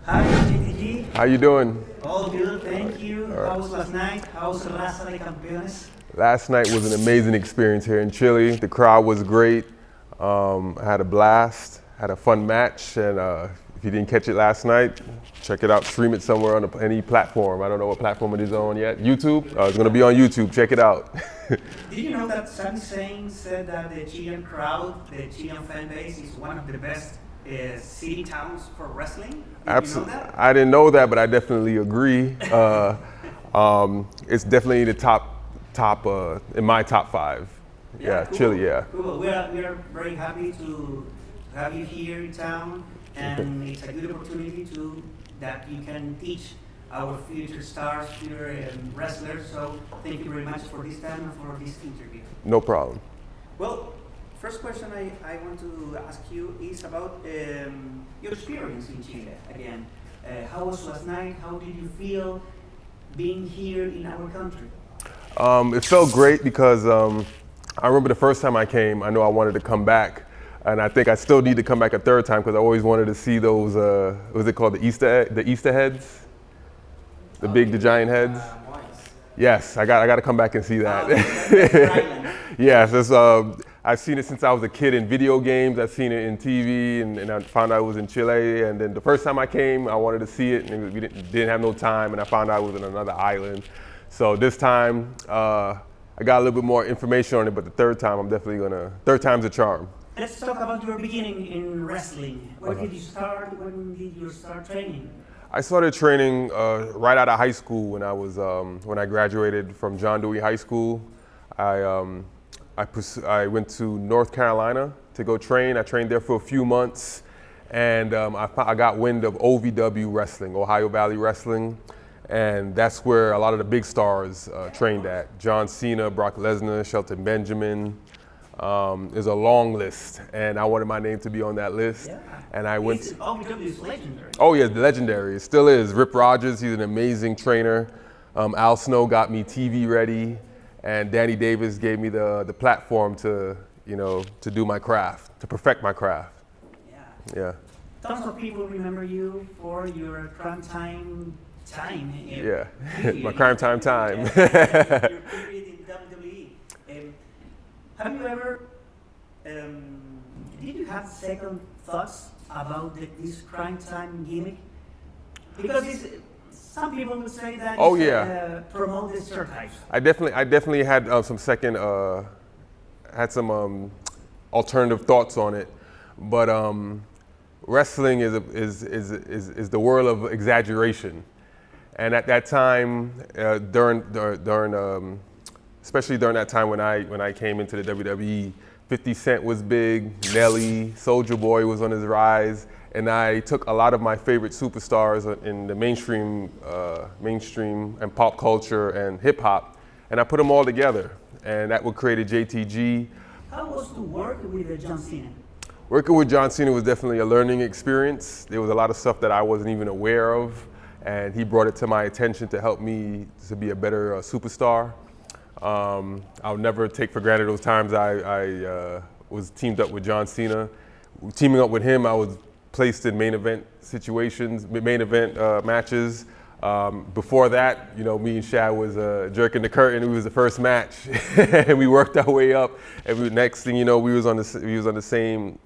Hi, JTG. How you doing? All good, thank you. How was last night? How's Raza de Campeones? Last night was an amazing experience here in Chile. The crowd was great. I had a blast, had a fun match, and if you didn't catch it last night, check it out, stream it somewhere on any platform. I don't know what platform it is on yet. YouTube? It's going to be on YouTube. Check it out. Did you know that Sami Zayn said that the Chilean crowd, the Chilean fan base, is one of the best city towns for wrestling? Absolutely. I didn't know that, but I definitely agree. It's definitely the top in my top 5. Yeah, cool. Chile, yeah. Cool. We are very happy to have you here in town, and it's a good opportunity that you can teach our future stars, future wrestlers. So thank you very much for this time and for this interview. No problem. Well, first question I want to ask you is about your experience in Chile again. How was last night? How did you feel being here in our country? It felt great because I remember the first time I came, I know I wanted to come back. And I think I still need to come back a third time because I always wanted to see those, what was it called, the Easter heads? The giant heads? Yes, I got to come back and see that. Yes, I've seen it since I was a kid in video games. I've seen it in TV, and I found out it was in Chile. And then the first time I came, I wanted to see it, and we didn't have no time, and I found out it was in another island. So this time, I got a little bit more information on it, but the third time, third time's a charm. Let's talk about your beginning in wrestling. When did you start? When did you start training? I started training right out of high school when I graduated from John Dewey High School. I went to North Carolina to go train. I trained there for a few months, and I got wind of OVW wrestling, Ohio Valley Wrestling, and that's where a lot of the big stars trained at. John Cena, Brock Lesnar, Shelton Benjamin. There's a long list, and I wanted my name to be on that list. Yeah. And I went. OVW is legendary. Oh yeah, legendary. It still is. Rip Rogers, he's an amazing trainer. Al Snow got me TV ready, and Danny Davis gave me the platform to do my craft, to perfect my craft. Yeah. Tons of people remember you for your crime time. Yeah, my crime time. Your period in WWE. Have you ever, did you have second thoughts about this crime time gimmick? Because some people would say that promote the stereotypes. I definitely had some second, had some alternative thoughts on it, but wrestling is the world of exaggeration, and at that time, especially during that time when I came into the WWE, 50 Cent was big, Nelly, Soulja Boy was on his rise, and I took a lot of my favorite superstars in the mainstream and pop culture and hip hop, and I put them all together, and that would create a JTG. How was to work with John Cena? Working with John Cena was definitely a learning experience. There was a lot of stuff that I wasn't even aware of, and he brought it to my attention to help me to be a better superstar. I'll never take for granted those times I was teamed up with John Cena. Teaming up with him, I was placed in main event situations, main event matches. Before that, me and Shad was jerking the curtain. It was the first match, and we worked our way up. And next thing you know, we was on the same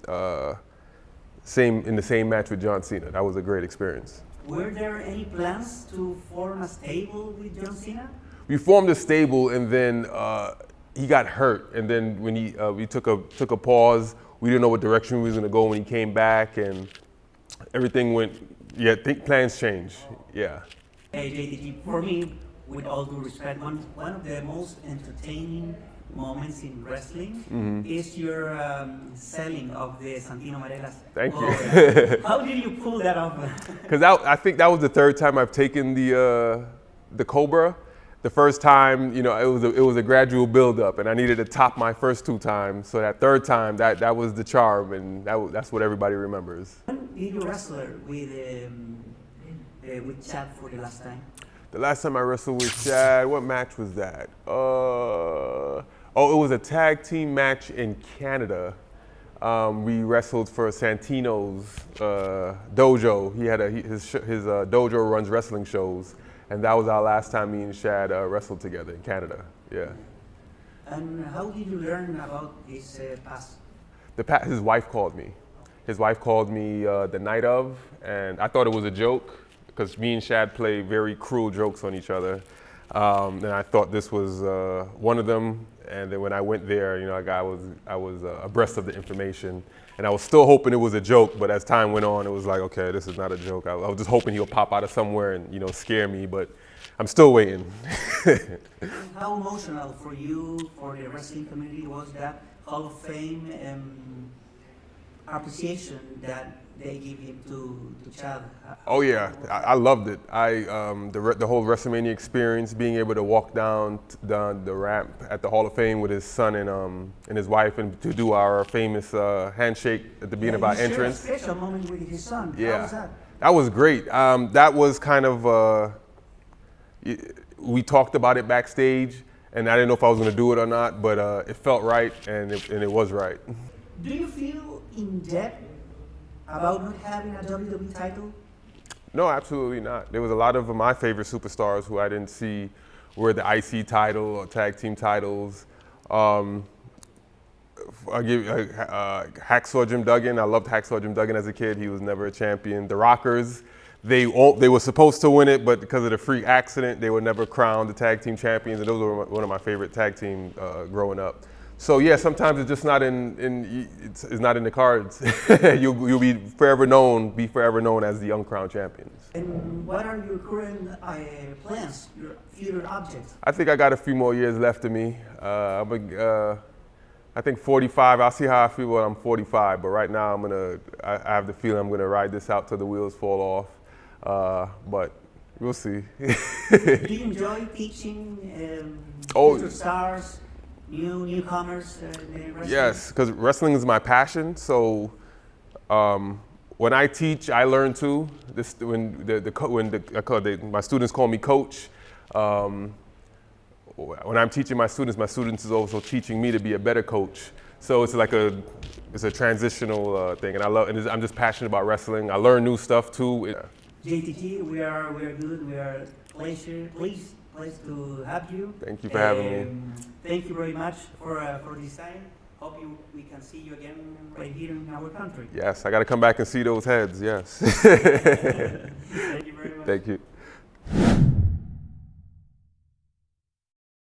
match with John Cena. That was a great experience. Were there any plans to form a stable with John Cena? We formed a stable, and then he got hurt, and then when we took a pause, we didn't know what direction we was gonna go when he came back, and everything went. Yeah, plans change. Yeah. Hey JTG, for me, with all due respect, one of the most entertaining moments in wrestling is your selling of the Santino Marelas. Thank you. How did you pull that off? Because I think that was the third time I've taken the Cobra. The first time, it was a gradual build-up, and I needed to top my first 2 times. So that third time, that was the charm, and that's what everybody remembers. When did you wrestle with Shad for the last time? The last time I wrestled with Shad, what match was that? It was a tag team match in Canada. We wrestled for Santino's dojo. He had his dojo runs wrestling shows, and that was our last time me and Shad wrestled together in Canada. Yeah. And how did you learn about his past? His wife called me. His wife called me the night of, and I thought it was a joke because me and Shad play very cruel jokes on each other. And I thought this was one of them. And then when I went there, you know, I was abreast of the information, and I was still hoping it was a joke. But as time went on, it was like, okay, this is not a joke. I was just hoping he'll pop out of somewhere and, you know, scare me. But I'm still waiting. How emotional for you, for the wrestling community, was that Hall of Fame appreciation that they give him to Chad? Oh yeah, I loved it. The whole WrestleMania experience, being able to walk down the ramp at the Hall of Fame with his son and his wife, and to do our famous handshake at the beginning of our entrance. A special moment with his son. Yeah, how was that? That was great. That was kind of we talked about it backstage, and I didn't know if I was going to do it or not, but it felt right, and it was right. Do you feel in debt about not having a WWE title? No, absolutely not. There was a lot of my favorite superstars who I didn't see were the IC title or tag team titles. I'll give Hacksaw Jim Duggan. I loved Hacksaw Jim Duggan as a kid. He was never a champion. The Rockers, they were supposed to win it, but because of the freak accident, they were never crowned the tag team champions. And those were one of my favorite tag team growing up. So yeah, sometimes it's just not it's not in the cards. You'll be forever known as the uncrowned champions. And what are your current plans, your future objects? I think I got a few more years left of me. I think 45. I'll see how I feel when I'm 45. But right now, I have the feeling I'm gonna ride this out till the wheels fall off. But we'll see. Do you enjoy teaching future stars? Newcomers in wrestling? Yes, because wrestling is my passion. So when I teach, I learn too. My students call me coach. When I'm teaching my students is also teaching me to be a better coach. So it's like it's a transitional thing, and I'm just passionate about wrestling. I learn new stuff too. JTG, we are good. We are pleased to have you. Thank you for having me. Thank you very much for this time. Hope we can see you again right here in our country. Yes, I got to come back and see those heads. Yes. Thank you very much. Thank you.